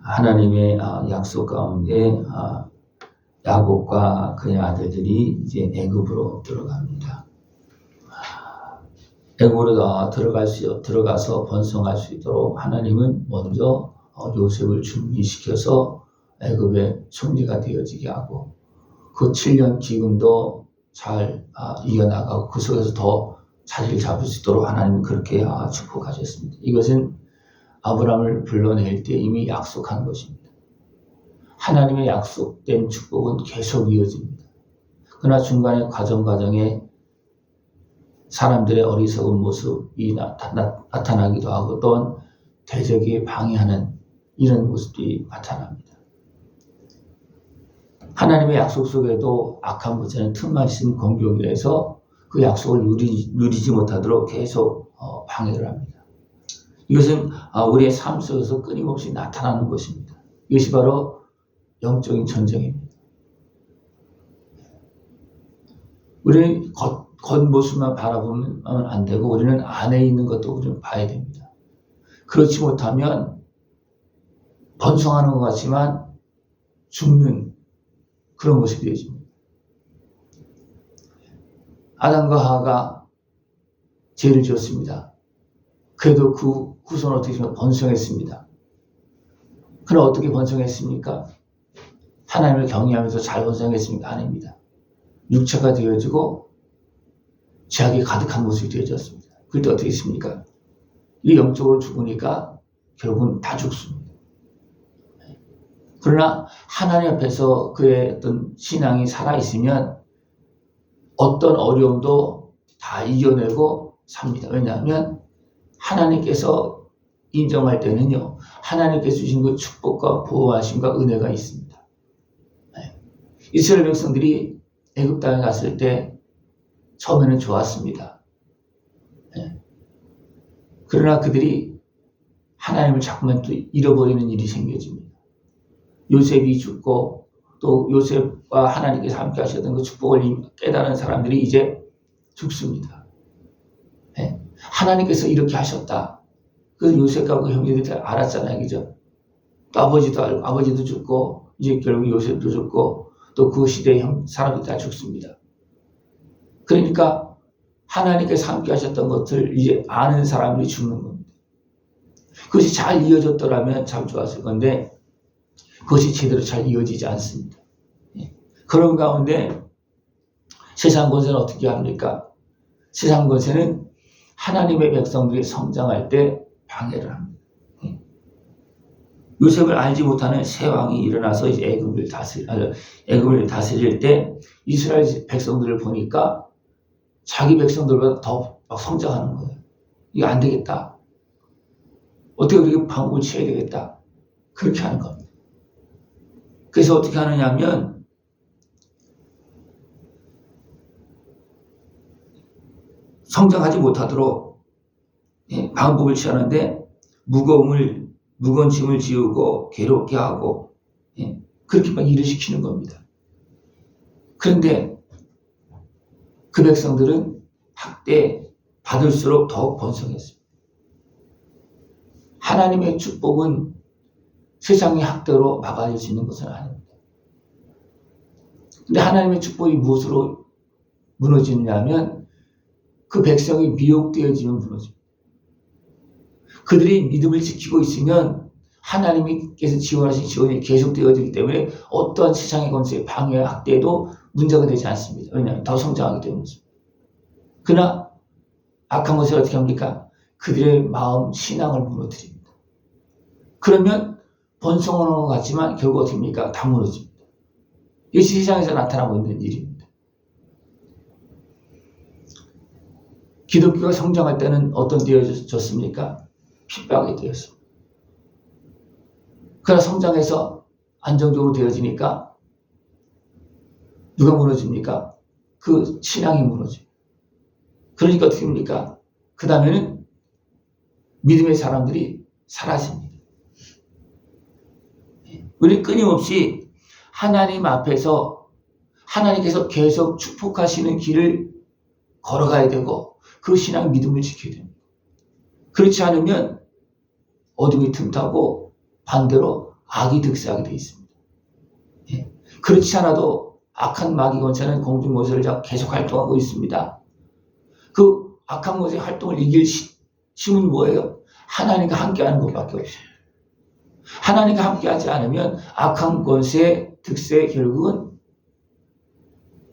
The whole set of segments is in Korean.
하나님의 약속 가운데 야곱과 그의 아들들이 이제 애굽으로 들어갑니다. 애굽으로 들어가서 번성할 수 있도록 하나님은 먼저 요셉을 준비시켜서 애굽의 총리가 되어지게 하고 그 7년 기근도 잘 이겨나가고 그 속에서 더 자리를 잡을 수 있도록 하나님은 그렇게 축복하셨습니다. 이것은 아브라함을 불러낼 때 이미 약속한 것입니다. 하나님의 약속된 축복은 계속 이어집니다. 그러나 중간에 과정에 사람들의 어리석은 모습이 나타나기도 하고 또한 대적이 방해하는 이런 모습이 나타납니다. 하나님의 약속 속에도 악한 것은 틈만 있으면 공격을 해서 그 약속을 누리지 못하도록 계속 방해를 합니다. 이것은 우리의 삶 속에서 끊임없이 나타나는 것입니다. 이것이 바로 영적인 전쟁입니다. 우리는 겉모습만 바라보면 안 되고 우리는 안에 있는 것도 우리는 봐야 됩니다. 그렇지 못하면 번성하는 것 같지만 죽는 그런 모습이 되어집니다. 아담과 하와가 죄를 지었습니다. 그래도 그 후손을 어떻게 보면 번성했습니다. 그럼 어떻게 번성했습니까? 하나님을 경외하면서 잘 번성했습니까? 아닙니다. 육체가 되어지고 죄악이 가득한 모습이 되어졌습니다. 그럴 때 어떻게 했습니까? 이 영적으로 죽으니까 결국은 다 죽습니다. 그러나 하나님 앞에서 그의 어떤 신앙이 살아있으면 어떤 어려움도 다 이겨내고 삽니다. 왜냐하면 하나님께서 인정할 때는요, 하나님께서 주신 그 축복과 보호하심과 은혜가 있습니다. 이스라엘 백성들이 애굽 땅에 갔을 때 처음에는 좋았습니다. 그러나 그들이 하나님을 자꾸만 또 잃어버리는 일이 생겨집니다. 요셉이 죽고 또 요셉과 하나님께서 함께 하셨던 그 축복을 깨달은 사람들이 이제 죽습니다. 하나님께서 이렇게 하셨다. 그 요셉과 그 형제들이 알았잖아요. 그죠? 또 아버지도 알고, 아버지도 죽고, 이제 결국 요셉도 죽고, 또 그 시대의 사람들이 다 죽습니다. 그러니까 하나님께서 함께 하셨던 것을 이제 아는 사람들이 죽는 겁니다. 그것이 잘 이어졌더라면 참 좋았을 건데, 그것이 제대로 잘 이어지지 않습니다. 그런 가운데 세상 권세는 어떻게 합니까? 세상 권세는 하나님의 백성들이 성장할 때 방해를 합니다. 요셉을 알지 못하는 새 왕이 일어나서 이제 애굽을 다스릴 때 이스라엘 백성들을 보니까 자기 백성들보다 더 막 성장하는 거예요. 이거 안 되겠다. 어떻게 우리가 방법을 취해야 되겠다. 그렇게 하는 겁니다. 그래서 어떻게 하느냐 하면 성장하지 못하도록 방법을 취하는데 무거운 짐을 지우고 괴롭게 하고 그렇게 막 일을 시키는 겁니다. 그런데 그 백성들은 학대 받을수록 더욱 번성했습니다. 하나님의 축복은 세상의 학대로 막아낼 수 있는 것은 아닙니다. 근데 하나님의 축복이 무엇으로 무너지느냐 하면 그 백성이 미혹되어지면 무너집니다. 그들이 믿음을 지키고 있으면 하나님께서 지원하신 지원이 계속되어지기 때문에 어떠한 세상의 권세의 방해와 학대도 문제가 되지 않습니다. 왜냐하면 더 성장하기 때문입니다. 그러나 악한 것을 어떻게 합니까? 그들의 마음, 신앙을 무너뜨립니다. 그러면 번성하는 것 같지만 결국 어떻게 합니까? 다 무너집니다. 이것이 세상에서 나타나고 있는 일입니다. 기독교가 성장할 때는 어떤 되어졌습니까? 핍박이 되었습니다. 그러나 성장해서 안정적으로 되어지니까 누가 무너집니까? 그 신앙이 무너집니다. 그러니까 어떻게 합니까? 그 다음에는 믿음의 사람들이 사라집니다. 우리 끊임없이 하나님 앞에서 하나님께서 계속 축복하시는 길을 걸어가야 되고 그 신앙 믿음을 지켜야 됩니다. 그렇지 않으면 어둠이 틈타고 반대로 악이 득세하게 되어 있습니다. 예. 그렇지 않아도 악한 마귀 권세는 공중 권세를 잡고 계속 활동하고 있습니다. 그 악한 권세의 활동을 이길 힘은 뭐예요? 하나님과 함께하는 것밖에 없어요. 하나님과 함께하지 않으면 악한 권세의 득세의 결국은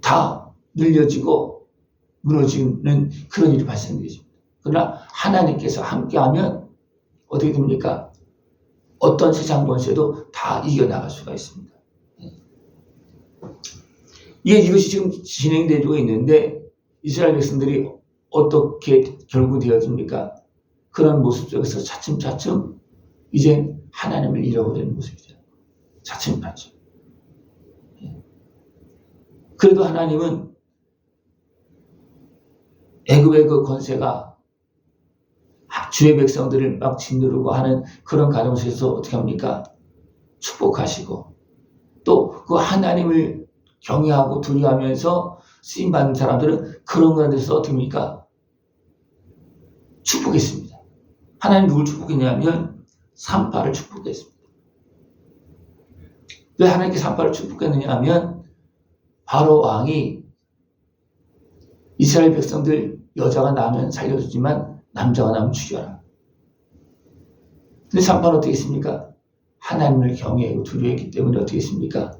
다 늘려지고 무너지는 그런 일이 발생되죠. 그러나 하나님께서 함께하면 어떻게 됩니까? 어떤 세상 권세도 다 이겨나갈 수가 있습니다. 이것이 지금 진행되고 있는데 이스라엘 백성들이 어떻게 결국 되어집니까? 그런 모습 속에서 차츰차츰 이제 하나님을 잃어버리는 모습이죠. 차츰차츰. 그래도 하나님은 애굽의 그 권세가 주의 백성들을 막 짓누르고 하는 그런 가정 속에서 어떻게 합니까? 축복하시고 또 그 하나님을 경외하고 두려워하면서 쓰임받는 사람들은 그런 거에 대해서 어떻게 합니까? 축복했습니다. 하나님 누굴 축복했냐면 산파를 축복했습니다. 왜 하나님께 산파를 축복했느냐 하면 바로 왕이 이스라엘 백성들 여자가 나면 살려주지만 남자가 나면 죽여라. 근데 산파는 어떻게 했습니까? 하나님을 경외하고 두려워했기 때문에 어떻게 했습니까?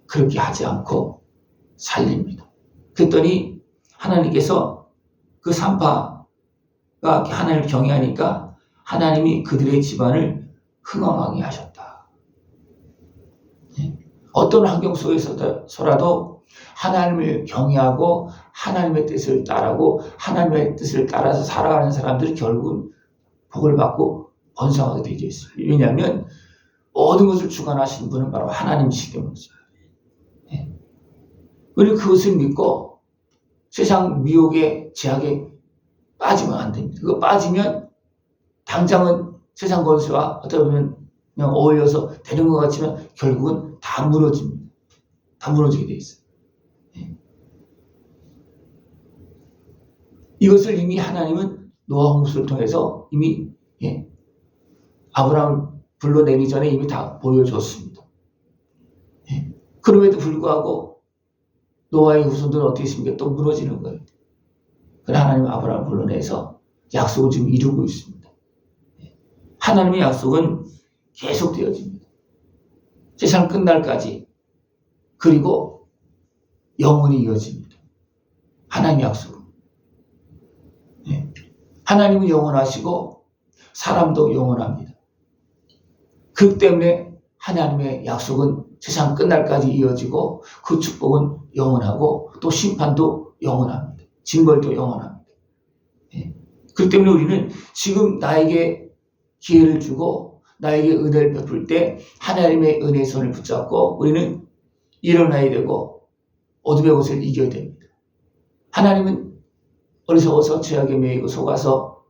그렇게 하지 않고 살립니다. 그랬더니 하나님께서 그 산파가 하나님을 경외하니까 하나님이 그들의 집안을 흥왕하게 하셨다. 어떤 환경 속에서라도 하나님을 경외하고 하나님의 뜻을 따르고 하나님의 뜻을 따라서 살아가는 사람들이 결국은 복을 받고 번성하게 되어 있어요. 왜냐하면 모든 것을 주관하신 분은 바로 하나님이시기 때문이죠. 우리는 그것을 믿고 세상 미혹의 제약에 빠지면 안 됩니다. 그거 빠지면 당장은 세상 권세와 어떻게 보면 그냥 어울려서 되는 것 같지만 결국은 다 무너집니다. 다 무너지게 돼 있어요. 이것을 이미 하나님은 노아 홍수를 통해서 이미 아브라함을 불러내기 전에 이미 다 보여줬습니다. 그럼에도 불구하고 노아의 후손들은 어떻게 했습니까? 또 무너지는 거예요. 그러나 하나님은 아브라함을 불러내서 약속을 지금 이루고 있습니다. 하나님의 약속은 계속되어집니다. 세상 끝날까지 그리고 영원히 이어집니다. 하나님의 약속은. 하나님은 영원하시고 사람도 영원합니다. 그렇기 때문에 하나님의 약속은 세상 끝날까지 이어지고 그 축복은 영원하고 또 심판도 영원합니다. 징벌도 영원합니다. 그렇기 때문에 우리는 지금 나에게 기회를 주고 나에게 은혜를 베풀 때 하나님의 은혜의 손을 붙잡고 우리는 일어나야 되고 어둠의 곳을 이겨야 됩니다. 하나님은 어리석어서 죄악에 매이고 속아서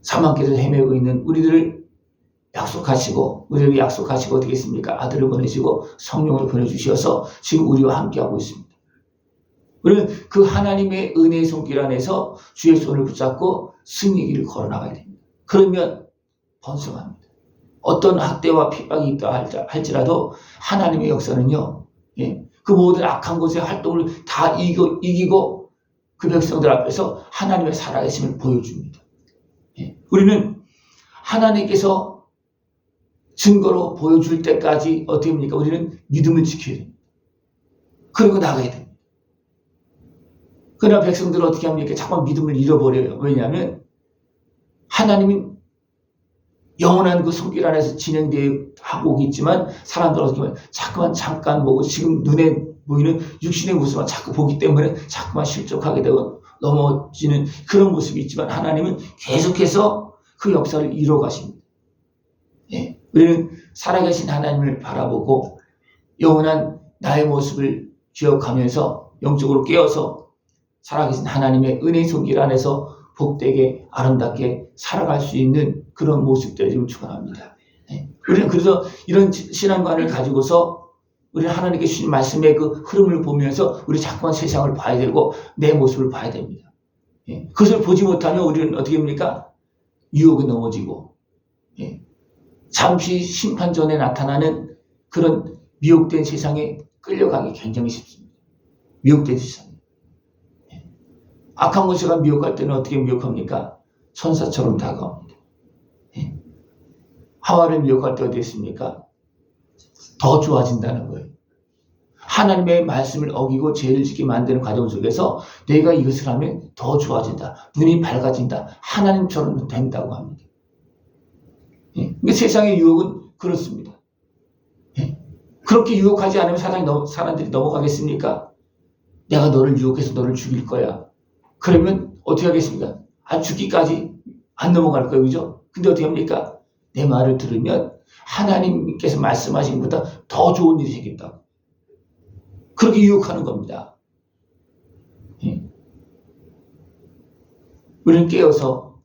사망길을 헤매고 있는 우리들을 약속하시고 우리에게 약속하시고 어떻게 했습니까? 아들을 보내시고 성령을 보내주셔서 지금 우리와 함께하고 있습니다. 우리는 그 하나님의 은혜의 손길 안에서 주의 손을 붙잡고 승리길을 걸어나가야 됩니다. 그러면 번성합니다. 어떤 학대와 핍박이 있다 할지라도 하나님의 역사는요. 그 모든 악한 곳의 활동을 다 이기고 그 백성들 앞에서 하나님의 살아계심을 보여줍니다. 우리는 하나님께서 증거로 보여줄 때까지 어떻게 합니까? 우리는 믿음을 지켜야 됩니다. 그리고 나가야 됩니다. 그러나 백성들은 어떻게 합니까? 자꾸만 믿음을 잃어버려요. 왜냐하면 하나님은 영원한 그 손길 안에서 진행되고 있지만 사람들은 어떻게 하면 자꾸만 잠깐 보고 지금 눈에 보이는 육신의 모습만 자꾸 보기 때문에 자꾸만 실족하게 되고 넘어지는 그런 모습이 있지만 하나님은 계속해서 그 역사를 이뤄가십니다. 우리는 살아계신 하나님을 바라보고 영원한 나의 모습을 기억하면서 영적으로 깨어서 살아계신 하나님의 은혜의 손길 안에서 복되게 아름답게 살아갈 수 있는 그런 모습들을 지금 축원합니다. 우리는 그래서 이런 신앙관을 가지고서 우리는 하나님께 주신 말씀의 그 흐름을 보면서 우리 자꾸만 세상을 봐야 되고 내 모습을 봐야 됩니다. 그것을 보지 못하면 우리는 어떻게 합니까? 유혹에 넘어지고 잠시 심판전에 나타나는 그런 미혹된 세상에 끌려가기 굉장히 쉽습니다. 미혹된 세상. 악한 모세가 미혹할 때는 어떻게 미혹합니까? 천사처럼 다가옵니다. 하와를 미혹할 때 어디 있습니까? 더 좋아진다는 거예요. 하나님의 말씀을 어기고 죄를 짓게 만드는 과정 속에서 내가 이것을 하면 더 좋아진다. 눈이 밝아진다. 하나님처럼 된다고 합니다. 그러니까 세상의 유혹은 그렇습니다. 그렇게 유혹하지 않으면 사람들이 넘어가겠습니까? 내가 너를 유혹해서 너를 죽일 거야. 그러면 어떻게 하겠습니까? 죽기까지 안 넘어갈 거예요. 그죠? 근데 어떻게 합니까? 내 말을 들으면 하나님께서 말씀하신 것보다 더 좋은 일이 생긴다. 그렇게 유혹하는 겁니다. 우리는 깨어서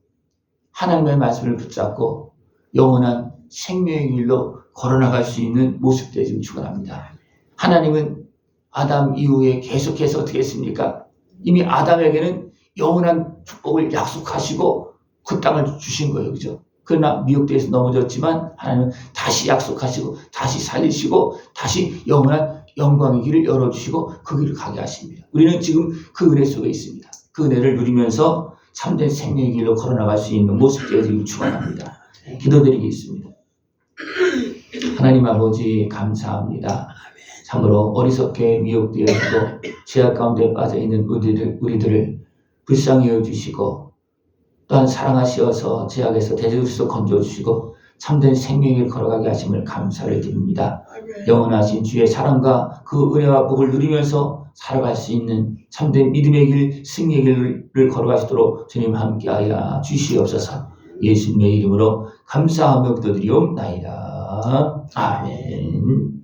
하나님의 말씀을 붙잡고 영원한 생명의 길로 걸어나갈 수 있는 모습들이 지금 축원합니다. 하나님은 아담 이후에 계속해서 어떻게 했습니까? 이미 아담에게는 영원한 축복을 약속하시고 그 땅을 주신 거예요. 그죠? 그러나 미혹돼서 넘어졌지만 하나님은 다시 약속하시고 다시 살리시고 다시 영원한 영광의 길을 열어주시고 그 길을 가게 하십니다. 우리는 지금 그 은혜 속에 있습니다. 그 은혜를 누리면서 참된 생명의 길로 걸어나갈 수 있는 모습들이 지금 축원합니다. 기도드리겠습니다. 하나님 아버지 감사합니다. 참으로 어리석게 미혹되어지고 죄악 가운데 빠져있는 우리들을 불쌍히 여겨주시고 또한 사랑하시어서 죄악에서 대적에서 건져주시고 참된 생명을 걸어가게 하심을 감사를 드립니다. 영원하신 주의 사랑과 그 은혜와 복을 누리면서 살아갈 수 있는 참된 믿음의 길, 승리의 길을 걸어가시도록 주님 함께하여 주시옵소서. 예수님의 이름으로 감사하며 기도드리옵나이다. 아멘.